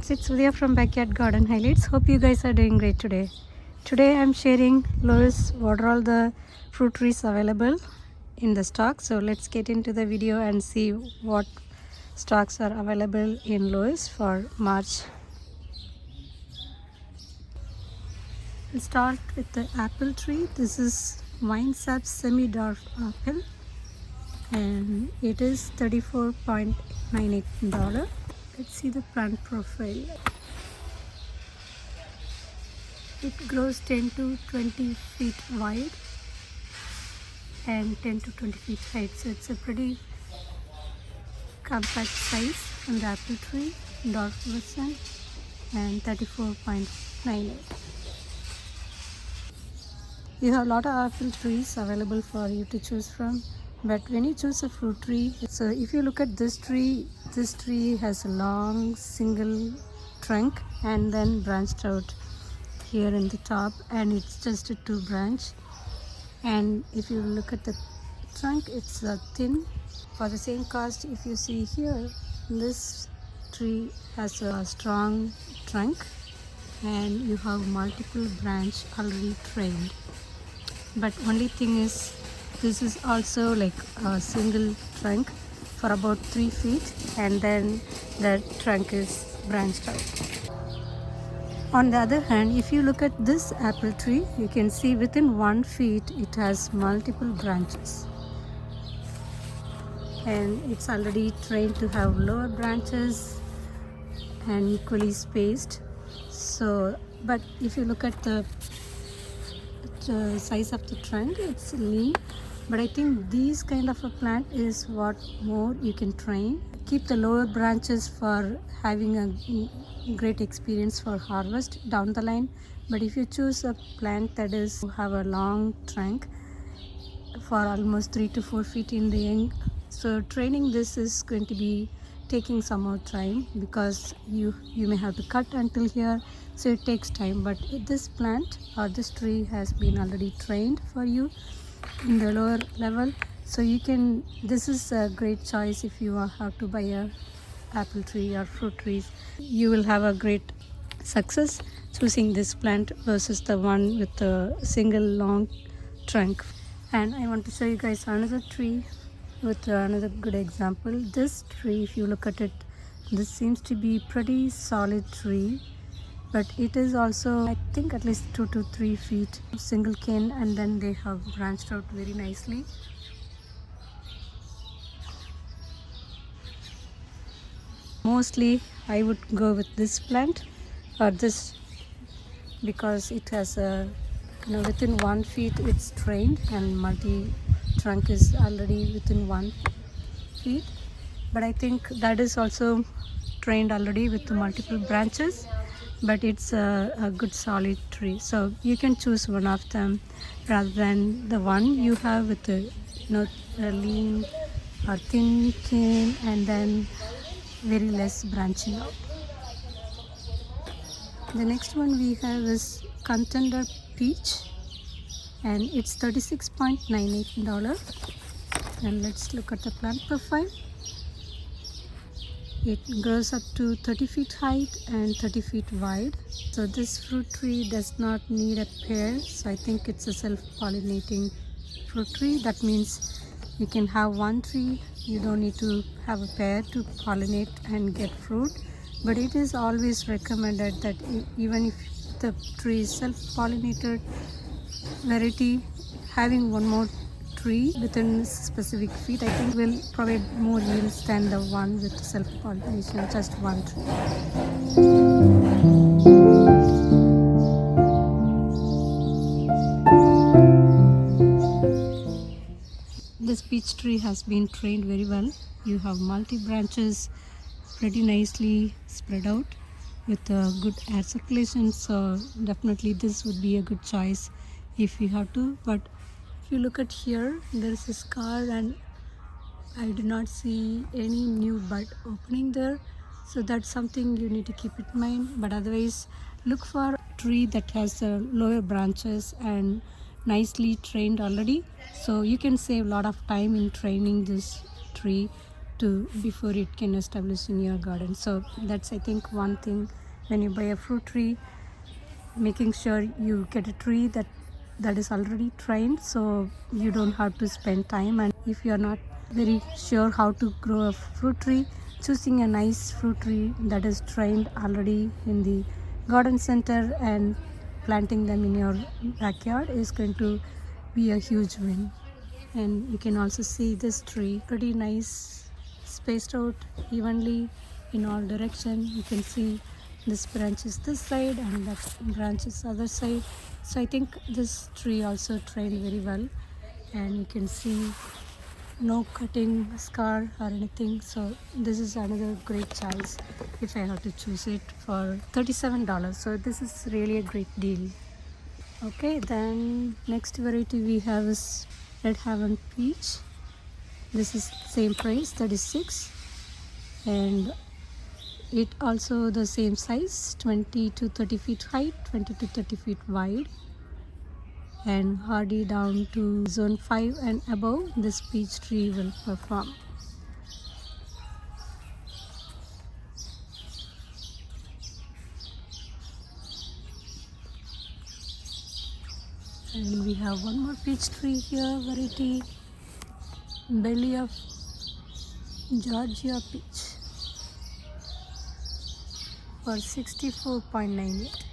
friends, it's Leah from Backyard Garden Highlights. Hope you guys are doing great today. Today I'm sharing Lowe's what are all the fruit trees available in the stock. So let's get into the video and see what stocks are available in Lowe's for March. We'll start with the apple tree. This is Vine Sap Semi-Dwarf Apple and it is $34.98. Let's see the plant profile. It grows 10 to 20 feet wide and 10 to 20 feet height. So it's a pretty compact size from the apple tree, dwarf version, and $34.98. You have a lot of apple trees available for you to choose from. But when you choose a fruit tree, so if you look at this tree has a long single trunk and then branched out here in the top, and it's just a two branch. And if you look at the trunk, it's thin. For the same cost, if you see here, this tree has a strong trunk and you have multiple branch already trained. But only thing is, this is also like a single trunk for about 3 feet, and then the trunk is branched out. On the other hand, if you look at this apple tree, you can see within 1 feet it has multiple branches, and it's already trained to have lower branches and equally spaced. So, but if you look at the size of the trunk, it's lean. But I think these kind of a plant is what more you can train. Keep the lower branches for having a great experience for harvest down the line. But if you choose a plant that is have a long trunk for almost 3 to 4 feet in the young, so training this is going to be taking some more time because you may have to cut until here, so it takes time. But this plant or this tree has been already trained for you in the lower level, so you can, this is a great choice if you have to buy a apple tree or fruit trees. You will have a great success choosing this plant versus the one with a single long trunk. And I want to show you guys another tree with another good example. This tree, if you look at it, this seems to be pretty solid tree, but it is also, I think, at least 2 to 3 feet single cane, and then they have branched out very nicely. Mostly I would go with this plant or this because it has a, within 1 feet it's trained, and multi trunk is already within 1 feet. But I think that is also trained already with the multiple branches, but it's a good solid tree. So you can choose one of them rather than the one you have with the a lean or thin cane and then very less branching out. The next one we have is Contender Peach, and it's $36.98. And let's look at the plant profile. It grows up to 30 feet height and 30 feet wide. So this fruit tree does not need a pair. So I think it's a self-pollinating fruit tree. That means you can have one tree. You don't need to have a pair to pollinate and get fruit. But it is always recommended that even if the tree is self-pollinated variety, having one more tree within specific feet, I think will provide more yields than the one with self-pollination, just one tree. This peach tree has been trained very well. You have multi branches pretty nicely spread out with a good air circulation, so definitely this would be a good choice if you have to. But if you look at here, there is a scar and I do not see any new bud opening there, so that's something you need to keep in mind. But otherwise, look for a tree that has lower branches and nicely trained already, so you can save a lot of time in training this tree to before it can establish in your garden. So that's, I think, one thing when you buy a fruit tree, making sure you get a tree that is already trained, so you don't have to spend time. And if you're not very sure how to grow a fruit tree, choosing a nice fruit tree that is trained already in the garden center and planting them in your backyard is going to be a huge win. And you can also see this tree, pretty nice, spaced out evenly in all direction. You can see this branch is this side and that branch is other side. So I think this tree also trained very well, and you can see no cutting scar or anything. So this is another great choice if I have to choose it for $37. So this is really a great deal. Okay, then next variety we have is Red Heaven Peach. This is same price, 36, and it also the same size, 20 to 30 feet height, 20 to 30 feet wide, and hardy down to zone 5 and above. This peach tree will perform. And we have one more peach tree here, variety Belly of Georgia Peach for $64.98.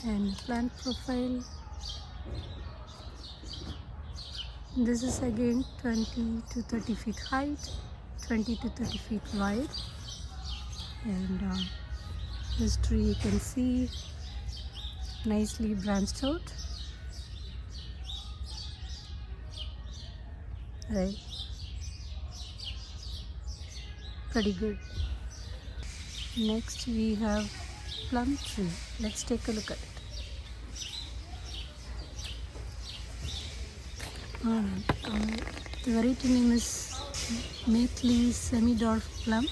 And plant profile, this is again 20 to 30 feet height, 20 to 30 feet wide, and this tree you can see nicely branched out. Right, pretty good. Next we have plum tree. Let's take a look at it. The variety name is Maitli Semi-Dwarf Plum,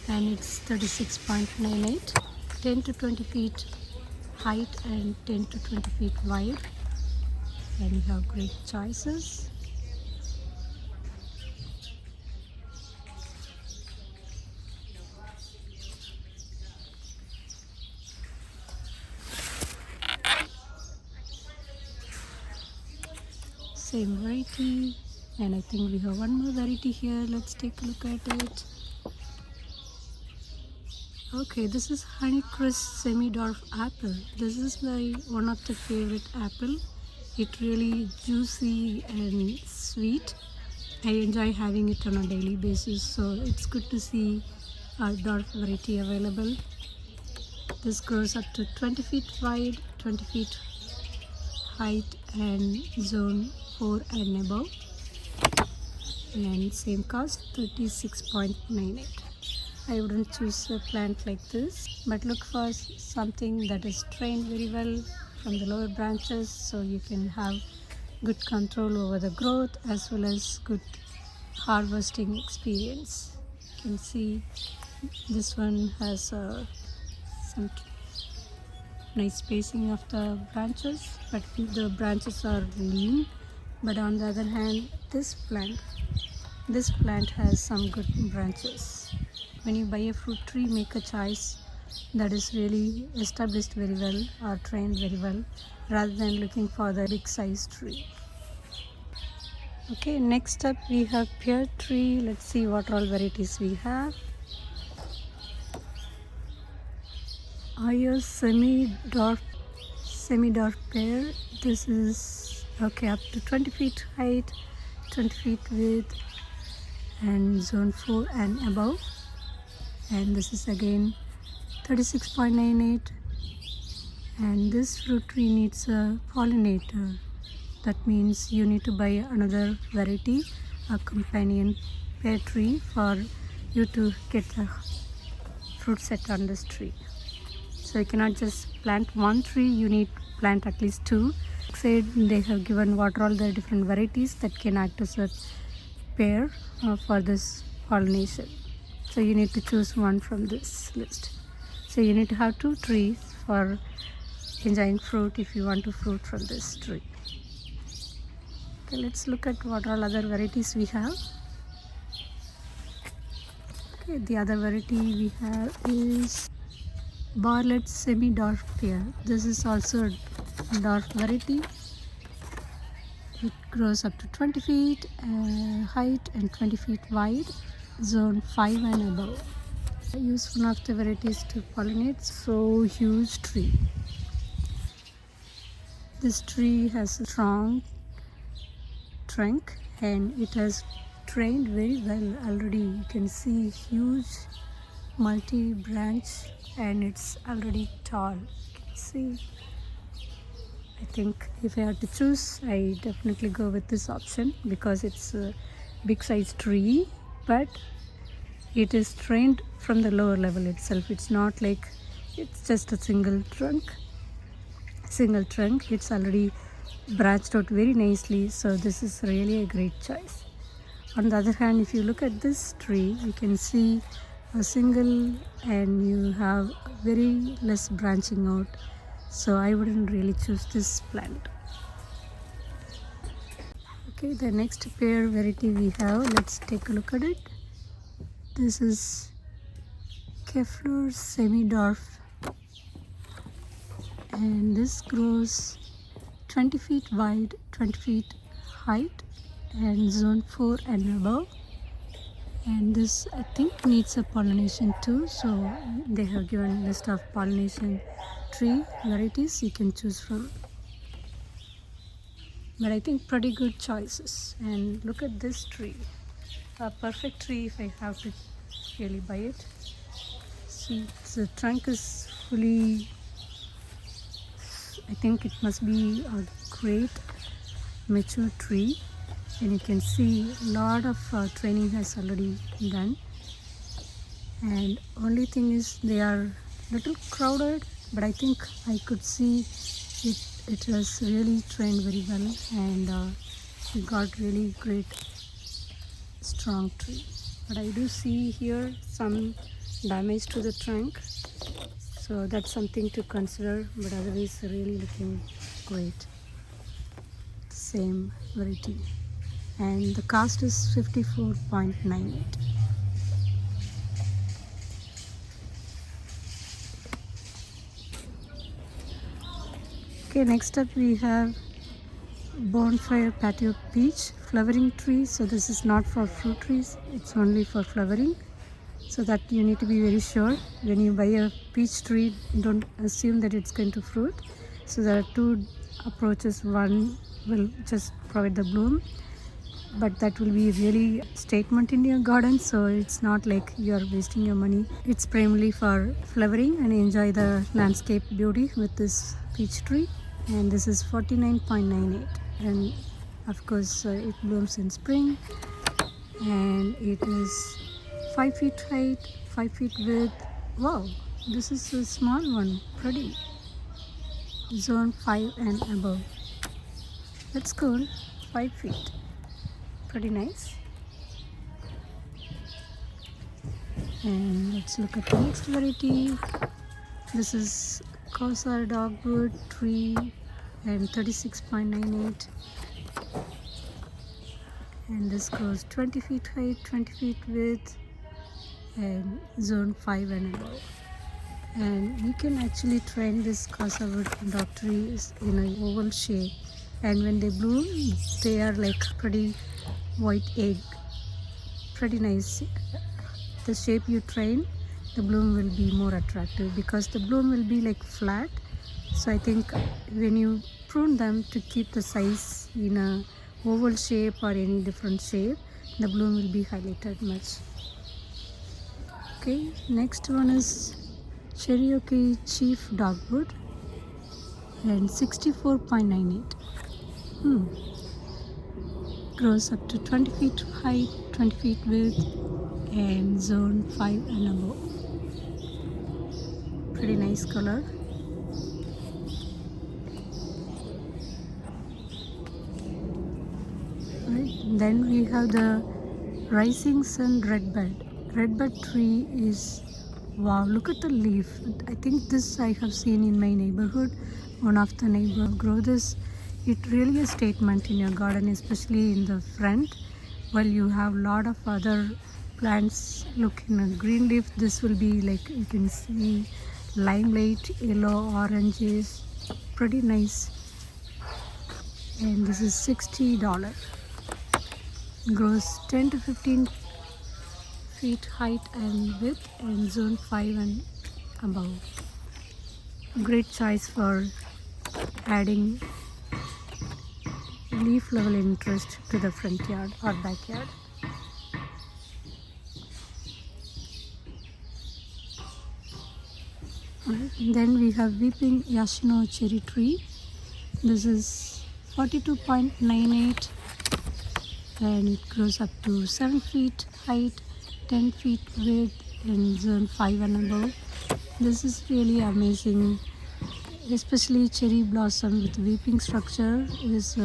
and it's 36.98, 10 to 20 feet height and 10 to 20 feet wide, and you have great choices. Same variety, and I think we have one more variety here. Let's take a look at it. Okay, this is Honeycrisp Semi-Dwarf Apple. This is my one of the favorite apple. It really juicy and sweet. I enjoy having it on a daily basis, so it's good to see a dwarf variety available. This grows up to 20 feet wide, 20 feet height, and zone 4 and above, and same cost, $36.98. I wouldn't choose a plant like this, but look for something that is trained very well from the lower branches, so you can have good control over the growth as well as good harvesting experience. You can see this one has some nice spacing of the branches, but the branches are lean. But on the other hand, this plant has some good branches. When you buy a fruit tree, make a choice that is really established very well or trained very well, rather than looking for the big size tree. Okay, next up we have pear tree. Let's see what all varieties we have. Ayers semi-dwarf pear. This is okay, up to 20 feet height, 20 feet width, and zone 4 and above. And this is again $36.98. And this fruit tree needs a pollinator. That means you need to buy another variety, a companion pear tree, for you to get the fruit set on this tree. So you cannot just plant one tree, you need to plant at least two. Said they have given what are all the different varieties that can act as a pair for this pollination. So you need to choose one from this list. So you need to have two trees for enjoying fruit if you want to fruit from this tree. Okay, let's look at what all other varieties we have. Okay, the other variety we have is Bartlett semi-dwarf pear. This is also a dwarf variety. It grows up to 20 feet height and 20 feet wide, zone 5 and above. I use one of the varieties to pollinate. So huge tree. This tree has a strong trunk and it has trained very well already. You can see huge multi-branch and it's already tall. You can see. I think if I had to choose, I definitely go with this option because it's a big size tree, but it is trained from the lower level itself. It's not like it's just a single trunk. It's already branched out very nicely, so this is really a great choice. On the other hand, if you look at this tree, you can see a single and you have very less branching out, so I wouldn't really choose this plant. Okay, the next pear variety we have, let's take a look at it. This is Kefler semi-dwarf, and this grows 20 feet wide, 20 feet height and zone 4 and above. And this I think needs a pollination too, so they have given a list of pollination tree varieties you can choose from. But I think pretty good choices. And look at this tree, a perfect tree if I have to really buy it. See, the trunk is fully, I think it must be a great mature tree, and you can see a lot of training has already done. And only thing is they are little crowded, but I think I could see it was really trained very well, and it got really great strong tree. But I do see here some damage to the trunk, so that's something to consider, but otherwise really looking great. Same variety, and the cost is 54.98. Okay, next up we have bonfire patio peach flowering tree. So this is not for fruit trees, it's only for flowering, so that you need to be very sure when you buy a peach tree. Don't assume that it's going to fruit. So there are two approaches. One will just provide the bloom, but that will be really statement in your garden, so it's not like you're wasting your money. It's primarily for flowering and enjoy the landscape beauty with this peach tree. And this is 49.98, and of course it blooms in spring, and it is 5 feet height, 5 feet width. Wow, this is a small one, pretty. Zone 5 and above. That's cool. 5 feet, pretty nice. And let's look at the next variety. This is Kosar dogwood tree, and 36.98, and this goes 20 feet height, 20 feet width, and zone 5 and above. And you can actually train this Kosar dog trees in an oval shape, and when they bloom they are like pretty white egg, pretty nice. The shape you train, the bloom will be more attractive because the bloom will be like flat. So I think when you prune them to keep the size in a oval shape or any different shape, the bloom will be highlighted much. Okay, next one is Cherokee Chief Dogwood, and 64.98. Grows up to 20 feet height, 20 feet width, and zone 5 and above. Pretty nice color. Right. Then we have the Rising Sun Redbud. Redbud tree is Wow, look at the leaf. I think this I have seen in my neighborhood. One of the neighbor grow this. It really a statement in your garden, especially in the front. While you have lot of other plants look in a green leaf, this will be like you can see limelight, yellow, oranges, pretty nice. And this is $60. Grows 10 to 15 feet height and width and zone 5 and above. Great choice for adding leaf level interest to the front yard or backyard. Then we have weeping Yashino cherry tree. This is 42.98 and it grows up to 7 feet height, 10 feet width and zone 5 and above. This is really amazing, especially cherry blossom with weeping structure is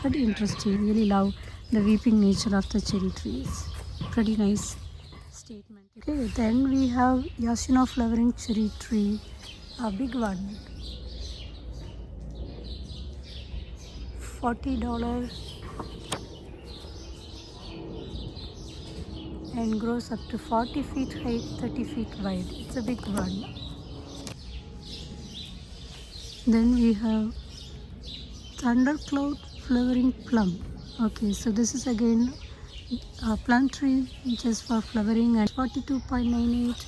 pretty interesting. Really love the weeping nature of the cherry trees. Pretty nice statement. Okay, then we have Yashino flowering cherry tree, a big one, $40 and grows up to 40 feet height, 30 feet wide. It's a big one. Then we have thundercloud flowering plum. Okay, so this is again a plum tree just for flowering at 42.98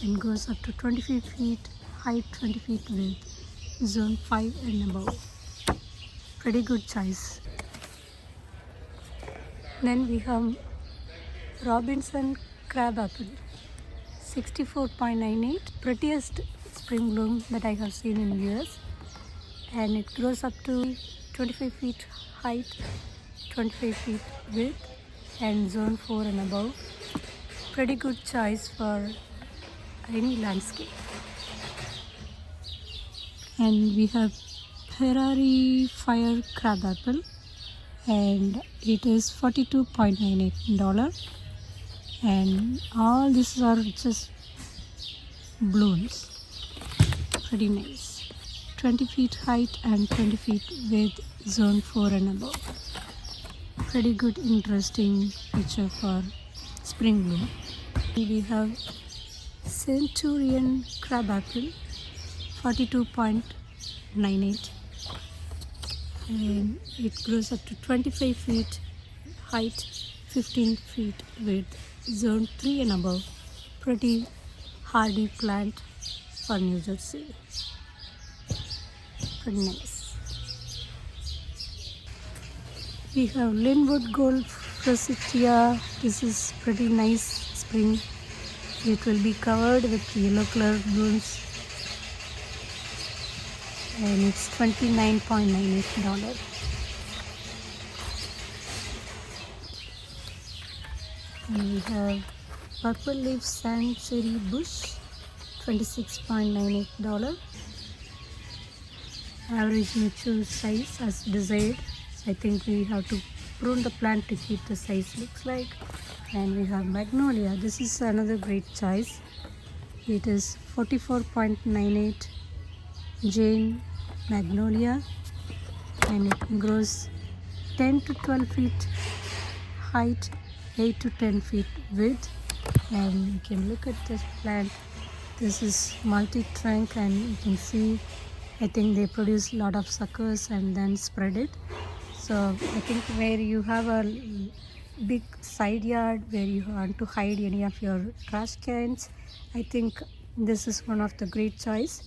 and goes up to 25 feet height, 20 feet width, zone 5 and above. Pretty good choice. Then we have Robinson crabapple, 64.98, prettiest spring bloom that I have seen in years, and it grows up to 25 feet height, 25 feet width and zone 4 and above. Pretty good choice for any landscape. And we have Ferrari fire crabapple and it is $42.98 and all these are just blooms. Pretty nice. 20 feet height and 20 feet width, zone 4 and above. Pretty good, interesting picture for spring bloom. We have Centurion crabapple, 42.98 and it grows up to 25 feet height, 15 feet width, zone 3 and above. Pretty hardy plant for New Jersey. Pretty nice. We have Linwood Gold Forsythia. This is pretty nice spring. It will be covered with yellow color blooms and it's $29.98. And we have purple leaf sand cherry bush, $26.98. Average mature size as desired. So I think we have to prune the plant to keep the size looks like. And we have magnolia. This is another great choice. It is 44.98 Jane magnolia and it grows 10 to 12 feet height, 8 to 10 feet width. And you can look at this plant. This is multi-trunk and you can see I think they produce a lot of suckers and then spread it. So I think where you have a big side yard where you want to hide any of your trash cans, I think this is one of the great choice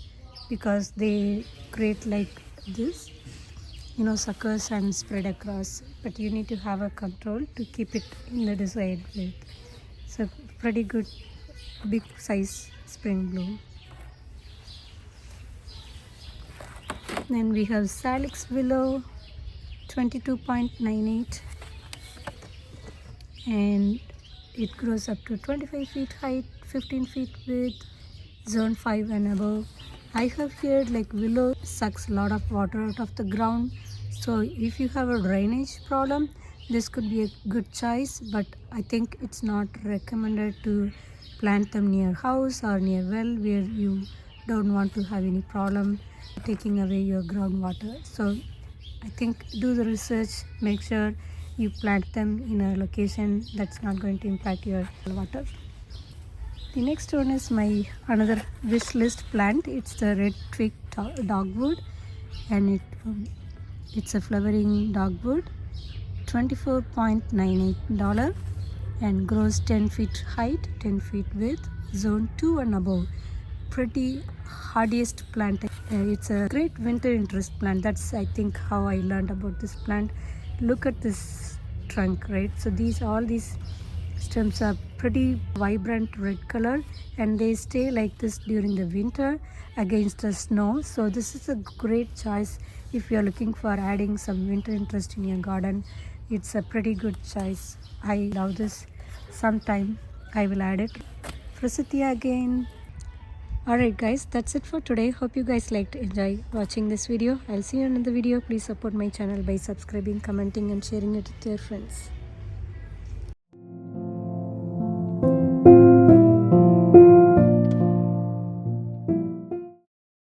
because they create like this, suckers and spread across, but you need to have a control to keep it in the desired width. So pretty good big size spring bloom. Then we have Salix willow, 22.98 and it grows up to 25 feet height, 15 feet width, zone 5 and above. I have heard like willow sucks a lot of water out of the ground, so if you have a drainage problem this could be a good choice, but I think it's not recommended to plant them near house or near well where you don't want to have any problem taking away your groundwater. So I think do the research, make sure you plant them in a location that's not going to impact your water. The next one is my another wish list plant. It's the red twig dogwood, and it's a flowering dogwood, $24.98, and grows 10 feet height, 10 feet width, zone 2 and above. Pretty hardiest plant. It's a great winter interest plant. That's I think how I learned about this plant. Look at this trunk, right? So all these stems are pretty vibrant red color, and they stay like this during the winter against the snow. So this is a great choice if you're looking for adding some winter interest in your garden. It's a pretty good choice. I love this. Sometime I will add it. Forsythia again. Alright guys, that's it for today. Hope you guys enjoy watching this video. I'll see you in another video. Please support my channel by subscribing, commenting and sharing it with your friends.